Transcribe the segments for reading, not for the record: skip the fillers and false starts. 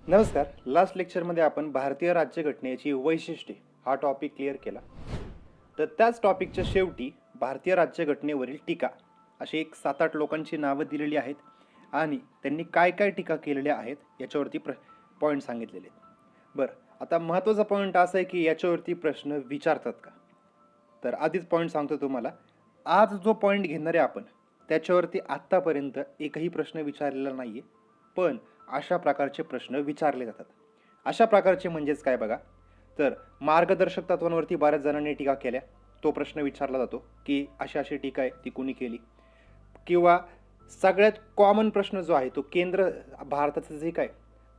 नमस्कार. लास्ट लेक्चरमध्ये आपण भारतीय राज्यघटनेची वैशिष्ट्ये हा टॉपिक क्लिअर केला. तर त्याच टॉपिकच्या शेवटी भारतीय राज्यघटनेवरील टीका अशी एक 7-8 लोकांची नावं दिलेली आहेत आणि त्यांनी काय काय टीका केलेल्या आहेत याच्यावरती पॉईंट सांगितलेले आहेत. बरं, आता महत्त्वाचा पॉईंट असा आहे की याच्यावरती प्रश्न विचारतात का. तर आधीच पॉईंट सांगतो तुम्हाला. आज जो पॉईंट घेणार आहे आपण त्याच्यावरती आत्तापर्यंत एकही प्रश्न विचारलेला नाही आहे, पण अशा प्रकारचे प्रश्न विचारले जातात. अशा प्रकारचे म्हणजेच काय बघा, तर मार्गदर्शक तत्वांवरती बऱ्याच जणांनी टीका केल्या. तो प्रश्न विचारला जातो की अशी अशी टीका आहे ती कोणी केली, किंवा सगळ्यात कॉमन प्रश्न जो आहे तो केंद्र भारताचं जे काय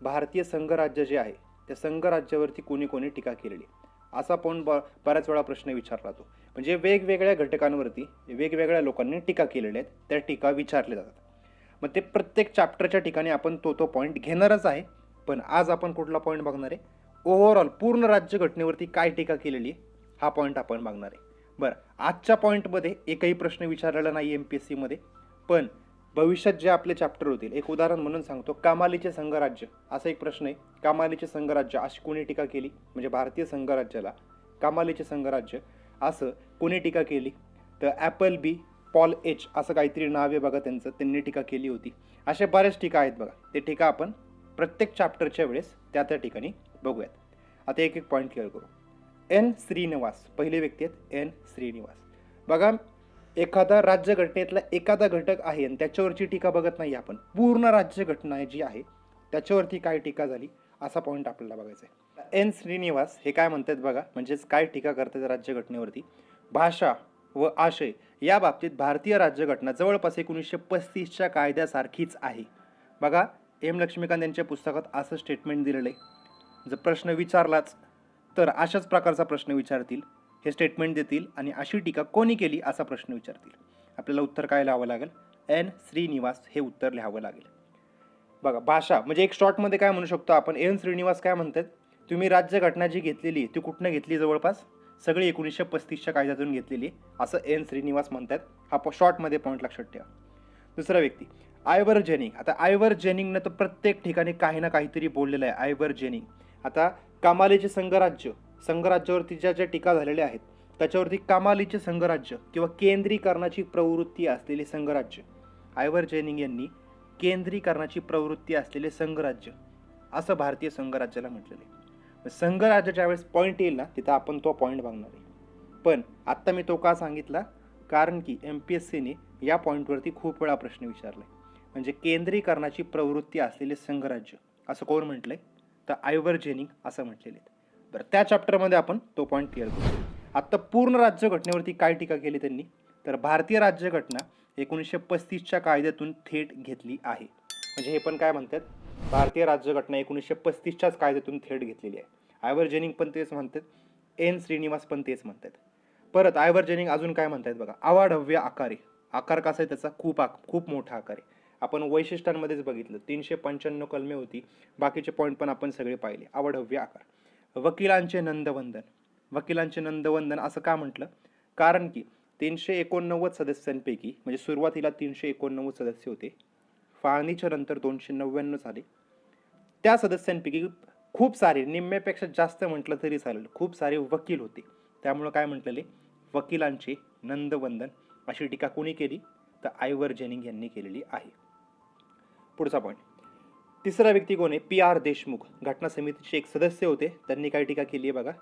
भारतीय संघराज्य जे आहे त्या संघराज्यावरती कोणी कोणी टीका केलेली असा पण बऱ्याच वेळा प्रश्न विचारला जातो. म्हणजे वेगवेगळ्या घटकांवरती वेगवेगळ्या लोकांनी टीका केलेल्या आहेत, त्या टीका विचारल्या जातात. मग ते प्रत्येक चॅप्टरच्या ठिकाणी आपण तो पॉईंट घेणारच आहे. पण आज आपण कुठला पॉईंट बघणार आहे, ओव्हरऑल पूर्ण राज्यघटनेवरती काय टीका केलेली आहे हा पॉईंट आपण बघणार आहे. बरं, आजच्या पॉईंटमध्ये एकही प्रश्न विचारलेला नाही एमपीएससीमध्ये, पण भविष्यात जे आपले चॅप्टर होतील, एक उदाहरण म्हणून सांगतो, कमालीचे संघराज्य असा एक प्रश्न आहे. कमालीचे संघराज्य अशी कोणी टीका केली, म्हणजे भारतीय संघराज्याला कमालीचे संघराज्य असं कोणी टीका केली, तर ॲपल बी पॉल एच असं काहीतरी नाव आहे बघा त्यांचं, त्यांनी टीका केली होती. अशा बऱ्याच टीका आहेत बघा. ते टीका आपण प्रत्येक चॅप्टरच्या वेळेस त्या ठिकाणी बघूयात. आता एक एक पॉईंट क्लिअर करू. एन श्रीनिवास पहिले व्यक्ती आहेत, एन श्रीनिवास. बघा, एखादा राज्यघटनेतला एखादा घटक आहे आणि त्याच्यावरची टीका बघत नाही आपण, पूर्ण राज्यघटना जी आहे त्याच्यावरती काय टीका झाली असा पॉईंट आपल्याला बघायचा आहे. एन श्रीनिवास हे काय म्हणतात बघा, म्हणजेच काय टीका करतात राज्यघटनेवरती. भाषा व आशय या बाबतीत भारतीय राज्यघटना जवळपास 1935च्या कायद्यासारखीच आहे. बघा, एम लक्ष्मीकांत यांच्या पुस्तकात असं स्टेटमेंट दिलेलं आहे. जर प्रश्न विचारलाच तर अशाच प्रकारचा प्रश्न विचारतील, हे स्टेटमेंट देतील आणि अशी टीका कोणी केली असा प्रश्न विचारतील. आपल्याला उत्तर काय लिहावं लागेल, एन श्रीनिवास हे उत्तर लिहावं लागेल. बघा, भाषा म्हणजे एक शॉर्टमध्ये काय म्हणू शकतो आपण, एन श्रीनिवास काय म्हणतात, तुम्ही राज्यघटना जी घेतलेली ती कुठनं घेतली, जवळपास सगळी 1935च्या कायद्यातून घेतलेली असं एन श्रीनिवास म्हणतात. हा शॉर्टमध्ये पॉईंट लक्षात ठेवा. दुसरा व्यक्ती आयवर जेनिंग. आता आयवर जेनिंगनं तर प्रत्येक ठिकाणी काही ना काहीतरी बोललेलं आहे. आयवर जेनिंग आता कमालीचे संघराज्यावरती ज्या टीका झालेल्या आहेत त्याच्यावरती कमालीचे संघराज्य किंवा केंद्रीकरणाची प्रवृत्ती असलेले संघराज्य, आयवर जेनिंग यांनी केंद्रीकरणाची प्रवृत्ती असलेले संघराज्य असं भारतीय संघराज्याला म्हटलेलं आहे. संघराज्याच्या वेळेस पॉईंट येईल ना तिथं आपण तो पॉईंट बघणार आहे. पण आत्ता मी तो का सांगितला, कारण की एमपीएससीने या पॉईंटवरती खूप वेळा प्रश्न विचारलाय. म्हणजे केंद्रीकरणाची प्रवृत्ती असलेले संघराज्य असं कोण म्हटलंय, तर आयवर जेनिंग असं म्हटलेले. बरं, त्या चॅप्टरमध्ये आपण तो पॉईंट क्लिअर करू. आत्ता पूर्ण राज्यघटनेवरती काय टीका केली त्यांनी, तर भारतीय राज्यघटना 1935च्या कायद्यातून थेट घेतली आहे. म्हणजे हे पण काय म्हणतात, भारतीय राज्यघटना 1935च्याच कायद्यातून थेट घेतलेली आहे. आयवर जेनिंग पण तेच म्हणतात, एन श्रीनिवास पण तेच म्हणतात. परत आयवर जेनिंग अजून काय म्हणतात बघा, अवाढव्य आकारे. आकार कसा आहे त्याचा, खूप मोठा आकार आहे. आपण वैशिष्ट्यांमध्येच बघितलं, 395 कलमे होती, बाकीचे पॉईंट पण आपण सगळे पाहिले. अवाढव्य आकार. वकिलांचे नंदवंदन. वकिलांचे नंदवंदन असं का म्हटलं, कारण की 389 सदस्यांपैकी, म्हणजे सुरुवातीला 389 सदस्य होते, फाळणीच्या नंतर 299 झाले. त्या सदस्यांपैकी खूप सारे, निम्म्यापेक्षा जास्त म्हटलं तरी चालेल, खूप सारे वकील होते. त्यामुळं काय म्हटलेले, वकिलांचे नंदवंदन अशी टीका कोणी केली, तर आयवर जेनिंग यांनी केलेली आहे. पुढचा पॉईंट. तिसरा व्यक्ती कोण आहे, पी आर देशमुख. घटना समितीचे एक सदस्य होते, त्यांनी काय टीका केली आहे बघा,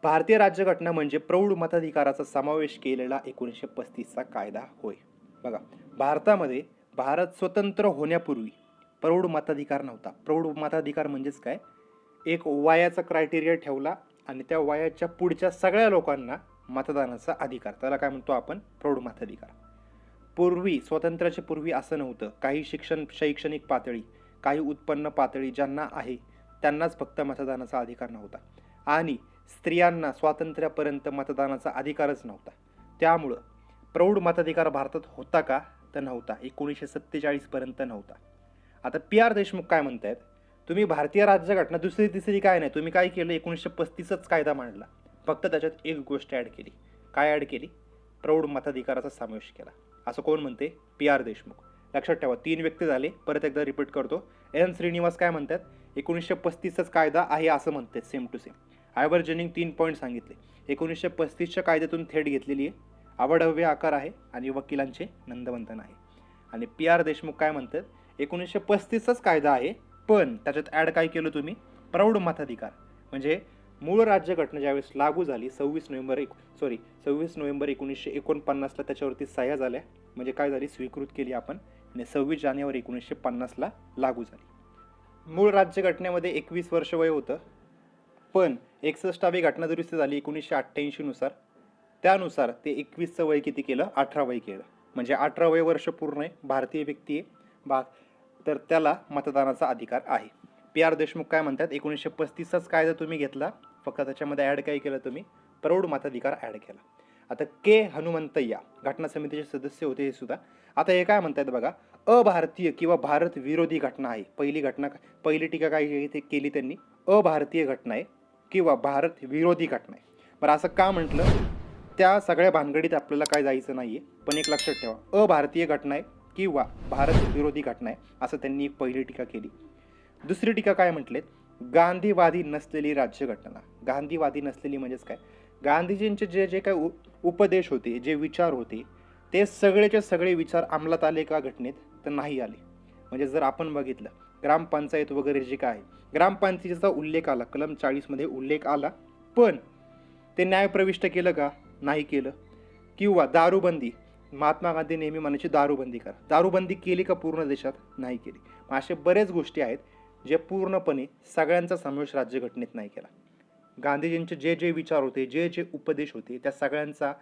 भारतीय राज्यघटना म्हणजे प्रौढ मताधिकाराचा समावेश केलेला 1935चा कायदा होय. बघा, भारतामध्ये भारत स्वतंत्र होण्यापूर्वी प्रौढ मताधिकार नव्हता. प्रौढ मताधिकार म्हणजेच काय, एक वयाचा क्रायटेरिया ठेवला आणि त्या वयाच्या पुढच्या सगळ्या लोकांना मतदानाचा अधिकार, त्याला काय म्हणतो आपण, प्रौढ मताधिकार. पूर्वी, स्वातंत्र्याच्या पूर्वी असं नव्हतं. काही शैक्षणिक पातळी, काही उत्पन्न पातळी ज्यांना आहे त्यांनाच फक्त मतदानाचा अधिकार नव्हता आणि स्त्रियांना स्वातंत्र्यापर्यंत मतदानाचा अधिकारच नव्हता. त्यामुळं प्रौढ मताधिकार भारतात होता का, तर नव्हता. 1947 पर्यंत नव्हता. आता पी आर देशमुख काय म्हणतायत, तुम्ही भारतीय राज्यघटना दुसरी तिसरी काय नाही, तुम्ही काय केलं, 1935च कायदा मांडला, फक्त त्याच्यात एक गोष्ट ॲड केली. काय ॲड केली, प्रौढ मताधिकाराचा समावेश केला. असं कोण म्हणते, पी आर देशमुख. लक्षात ठेवा, 3 व्यक्ती झाले. परत एकदा रिपीट करतो. एन श्रीनिवास काय म्हणतात, 1935चाच कायदा आहे असं म्हणतात सेम टू सेम. आयव्हर्जनिंग 3 पॉईंट सांगितले. 1935च्या कायद्यातून थेट घेतलेली आहे. आवडहव्य आकार आहे आणि वकिलांचे नंदवंदन आहे. आणि पी आर देशमुख काय म्हणतात, 1935चाच कायदा आहे पण त्याच्यात ॲड काय केलं तुम्ही, प्रौढ मताधिकार. म्हणजे मूळ राज्यघटना ज्यावेळेस लागू झाली 26 नोव्हेंबर 1949ला त्याच्यावरती सह्या झाल्या. म्हणजे काय झाली, स्वीकृत केली आपण आणि 26 जानेवारी 1950ला लागू झाली. मूळ राज्यघटनेमध्ये 21 वर्ष वय होतं पण 61वी घटना दुरुस्ती झाली 1988 नुसार. त्यानुसार ते 21चं वय किती केलं, 18 वय केलं. म्हणजे 18 वय वर्ष पूर्ण आहे, भारतीय व्यक्ती आहे तर त्याला मतदानाचा अधिकार आहे. पी आर देशमुख काय म्हणतात, 1935चाच कायदा तुम्ही घेतला, फक्त त्याच्यामध्ये ॲड काय केलं तुम्ही, प्रौढ मताधिकार ॲड केला. आता के हनुमंतय्या घटना समितीचे सदस्य होते हे सुद्धा. आता हे काय म्हणतात बघा, अभारतीय किंवा भारत विरोधी घटना आहे. पहिली टीका काय केली त्यांनी, अभारतीय घटना आहे किंवा भारत विरोधी घटना आहे. बरं असं का म्हटलं, त्या सगळ्या भानगडीत आपल्याला काय जायचं नाही आहे, पण एक लक्षात ठेवा, अभारतीय घटना आहे किंवा भारत विरोधी घटना आहे असं त्यांनी एक पहिली टीका केली. दुसरी टीका काय म्हटलेत, गांधीवादी नसलेली राज्यघटना. गांधीवादी नसलेली म्हणजेच काय, गांधीजींचे जे जे काय उपदेश होते, जे विचार होते, ते सगळेचे सगळे विचार अंमलात आले का घटनेत, तर नाही आले. म्हणजे जर आपण बघितलं ग्रामपंचायत वगैरे जे काय, ग्रामपंचायतीचा उल्लेख आला, कलम 40मध्ये उल्लेख आला, पण ते न्यायप्रविष्ट केलं का, नाही केलं. किंवा दारूबंदी, महात्मा गांधी नेहमी म्हणायचे दारूबंदी करा, दारूबंदी केली का पूर्ण देशात, नाही केली. अशा बऱ्याच गोष्टी आहेत जे पूर्णपणे सगळ्यांचा समावेश राज्यघटनेत नाही केला. गांधीजींचे जे जे विचार होते, जे जे उपदेश होते, त्या सगळ्यांचा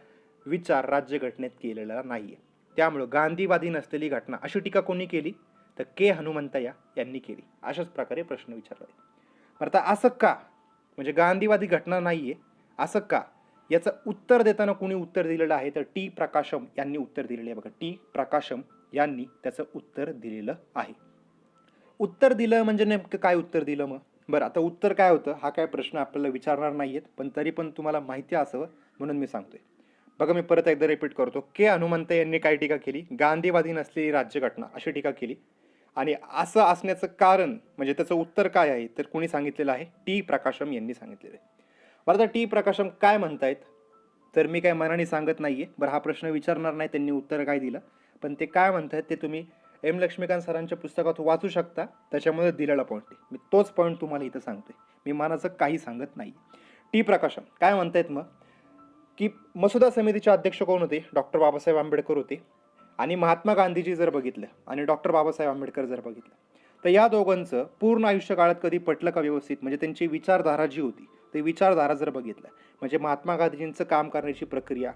विचार राज्यघटनेत केलेला नाही आहे. त्यामुळं गांधीवादी नसलेली घटना अशी टीका कोणी केली, तर के हनुमंतय्या यांनी केली. अशाच प्रकारे प्रश्न विचारला आहे. आता असं का, म्हणजे गांधीवादी घटना नाही आहे असं का, याचं उत्तर देताना कोणी उत्तर दिलेलं आहे, तर टी प्रकाशम यांनी उत्तर दिलेलं आहे. बघा, टी प्रकाशम यांनी त्याचं उत्तर दिलेलं आहे. उत्तर दिलं म्हणजे नेमकं काय उत्तर दिलं मग, बरं आता उत्तर काय होतं हा काय प्रश्न आपल्याला विचारणार नाही आहेत, पण तरी पण तुम्हाला माहिती असावं म्हणून मी सांगतोय. बघा मी परत एकदा रिपीट करतो, के हनुमंत यांनी काय टीका केली, गांधीवादी नसलेली राज्यघटना अशी टीका केली. आणि असं असण्याचं कारण म्हणजे त्याचं उत्तर काय आहे, तर कोणी सांगितलेलं आहे, टी प्रकाशम यांनी सांगितलेलं आहे. बरं आता टी प्रकाशम काय म्हणतायत, तर मी काय मनाने सांगत नाहीये. बरं हा प्रश्न विचारणार नाही त्यांनी उत्तर काय दिलं, पण ते काय म्हणतायत ते तुम्ही एम लक्ष्मीकांत सरांच्या पुस्तकात वाचू शकता, त्याच्यामध्ये दिलेला पॉईंट आहे. मी तोच पॉईंट तुम्हाला इथं सांगतोय, मी मनाचं काही सांगत नाही. टी प्रकाशम काय म्हणतायत मग, की मसुदा समितीचे अध्यक्ष कोण होते, डॉक्टर बाबासाहेब आंबेडकर होते. आणि महात्मा गांधीजी जर बघितलं आणि डॉक्टर बाबासाहेब आंबेडकर जर बघितलं, तर या दोघांचं पूर्ण आयुष्यकाळात कधी पटलं का व्यवस्थित, म्हणजे त्यांची विचारधारा जी होती ते विचारधारा जर बघितलं, म्हणजे महात्मा गांधीजींचं काम करण्याची प्रक्रिया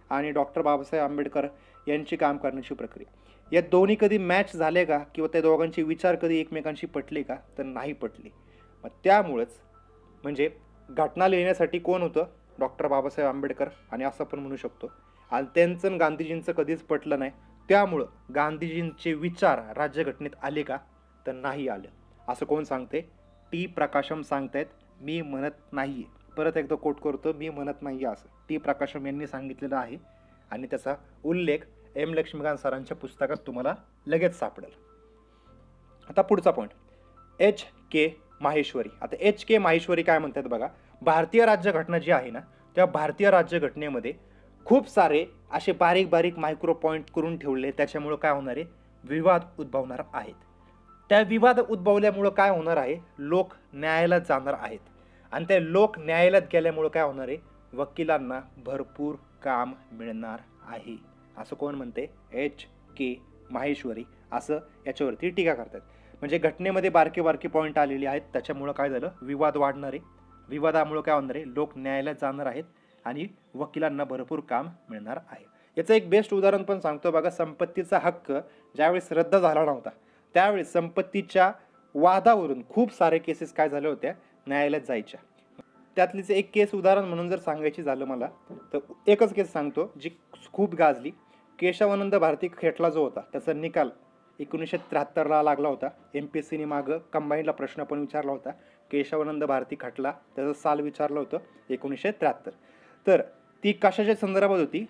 आणि डॉक्टर बाबासाहेब आंबेडकर यांची काम करण्याची प्रक्रिया, या दोन्ही कधी मॅच झाले का, किंवा त्या दोघांचे विचार कधी एकमेकांशी पटले का, तर नाही पटले. मग त्यामुळंच म्हणजे घटना लिहिण्यासाठी कोण होतं, डॉक्टर बाबासाहेब आंबेडकर, आणि असं पण म्हणू शकतो. आणि त्यांचं गांधीजींचं कधीच पटलं नाही, त्यामुळं गांधीजींचे विचार राज्यघटनेत आले का, तर नाही आलं. असं कोण सांगते, टी प्रकाशम सांगतायत, मी म्हणत नाहीये. परत एकदा कोट करतो, मी म्हणत नाहीये असं टी प्रकाशम यांनी सांगितलेलं आहे. आणि त्याचा उल्लेख एम लक्ष्मीकांत सरांच्या पुस्तकात तुम्हाला लगेच सापडेल. आता पुढचा पॉईंट, एच के माहेश्वरी. आता एच के माहेश्वरी काय म्हणतात बघा, भारतीय राज्यघटना जी आहे ना, त्या भारतीय राज्यघटनेमध्ये खूप सारे असे बारीक बारीक मायक्रो पॉईंट करून ठेवले, त्याच्यामुळं काय होणार आहे, विवाद उद्भवणार आहेत. त्या विवाद उद्भवल्यामुळं काय होणार आहे, लोक न्यायालयात जाणार आहेत. आणि त्या लोक न्यायालयात गेल्यामुळं काय होणार आहे, वकिलांना भरपूर काम मिळणार आहे. असं कोण म्हणते, एच के माहेश्वरी असं याच्यावरती टीका करतात. म्हणजे घटनेमध्ये बारके बारके पॉईंट आलेले आहेत, त्याच्यामुळं काय झालं, विवाद वाढणार आहे. विवादामुळं काय होणार आहे, लोक न्यायालयात जाणार आहेत आणि वकिलांना भरपूर काम मिळणार आहे. याचं एक बेस्ट उदाहरण पण सांगतो बघा, संपत्तीचा हक्क ज्यावेळेस रद्द झाला नव्हता, त्यावेळेस संपत्तीच्या वादावरून खूप सारे केसेस काय झाल्या होत्या, न्यायालयात जायच्या. त्यातलीच एक केस उदाहरण म्हणून जर सांगायची झालं मला, तर एकच केस सांगतो जी खूप गाजली. केशवानंद भारती खटला जो होता, त्याचा निकाल 1973ला लागला होता. MPSCने मागं कंबाईनला प्रश्न पण विचारला होता, केशवानंद भारती खटला त्याचं साल विचारलं होतं 1973. तर ती कशाच्या संदर्भात होती,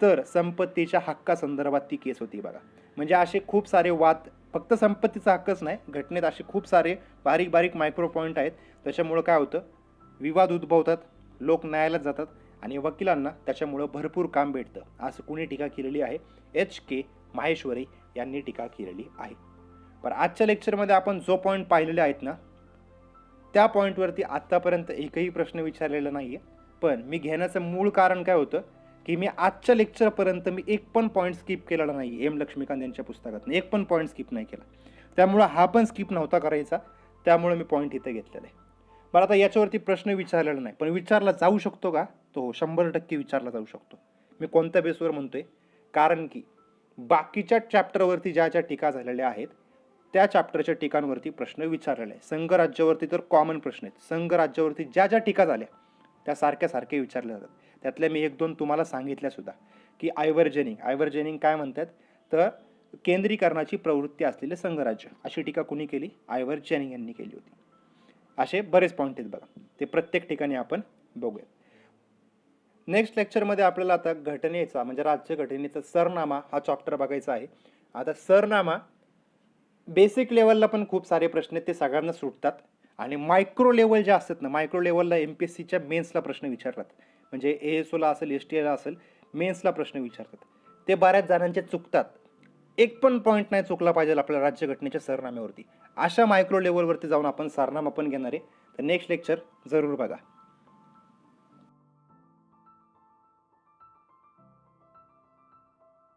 तर संपत्तीच्या हक्का संदर्भात ती केस होती बघा. म्हणजे असे खूप सारे वाद फक्त संपत्तीचा हक्कच नाही, घटनेत असे खूप सारे बारीक बारीक मायक्रो पॉईंट आहेत. त्याच्यामुळं काय होतं, विवाद उद्भवतात, लोक न्यायालयात जातात आणि वकिलांना त्याच्यामुळं भरपूर काम भेटतं. असं कुणी टीका केलेली आहे? HK माहेश्वरी यांनी टीका केलेली आहे. पण आजच्या लेक्चरमध्ये आपण जो पॉईंट पाहिलेले आहेत ना, त्या पॉईंटवरती आत्तापर्यंत एकही प्रश्न विचारलेला नाही आहे. पण मी घेण्याचं मूळ कारण काय होतं, की मी आजच्या लेक्चरपर्यंत मी एक पण पॉईंट स्किप केलेला नाही. एम लक्ष्मीकांत यांच्या पुस्तकातून एक पण पॉईंट स्किप नाही केला. त्यामुळं हा पण स्किप नव्हता करायचा, त्यामुळे मी पॉईंट इथे घेतलेला आहे. पण आता याच्यावरती प्रश्न विचारलेला नाही, पण विचारला जाऊ शकतो का? तो 100% विचारला जाऊ शकतो. मी कोणत्या बेसवर म्हणतोय? कारण की बाकीच्या चॅप्टरवरती ज्या ज्या टीका झालेल्या आहेत, त्या चॅप्टरच्या टीकांवरती प्रश्न विचारलेले आहे. संघराज्यावरती तर कॉमन प्रश्न आहेत. संघराज्यावरती ज्या ज्या टीका झाल्या त्या सारख्या विचारल्या जातात. त्यातल्या मी 1-2 तुम्हाला सांगितल्या सुद्धा, की आयव्हर्जेनिंग काय म्हणतात, तर केंद्रीकरणाची प्रवृत्ती असलेले संघराज्य, अशी टीका कुणी केली? आयव्हर्जेनिंग यांनी केली होती. असे बरेच पॉईंट आहेत बघा, ते प्रत्येक ठिकाणी आपण बघूया. नेक्स्ट लेक्चरमध्ये आपल्याला आता घटनेचा म्हणजे राज्यघटनेचा सरनामा हा चॅप्टर बघायचा आहे. आता सरनामा बेसिक लेवलला पण खूप सारे प्रश्न आहेत, ते सगळ्यांना सुटतात. आणि मायक्रो लेवल जे असतात ना, मायक्रो लेवलला MPSCच्या मेन्सला प्रश्न विचारतात, म्हणजे ASOला असेल, STIला असेल, मेन्सला प्रश्न विचारतात. ते बऱ्याच जणांचे चुकतात. एक पण पॉईंट नाही चुकला पाहिजे आपल्या राज्यघटनेच्या सरनाम्यावरती. अशा मायक्रो लेवलवरती जाऊन आपण सरनामा पण घेणार आहे. तर नेक्स्ट लेक्चर जरूर बघा.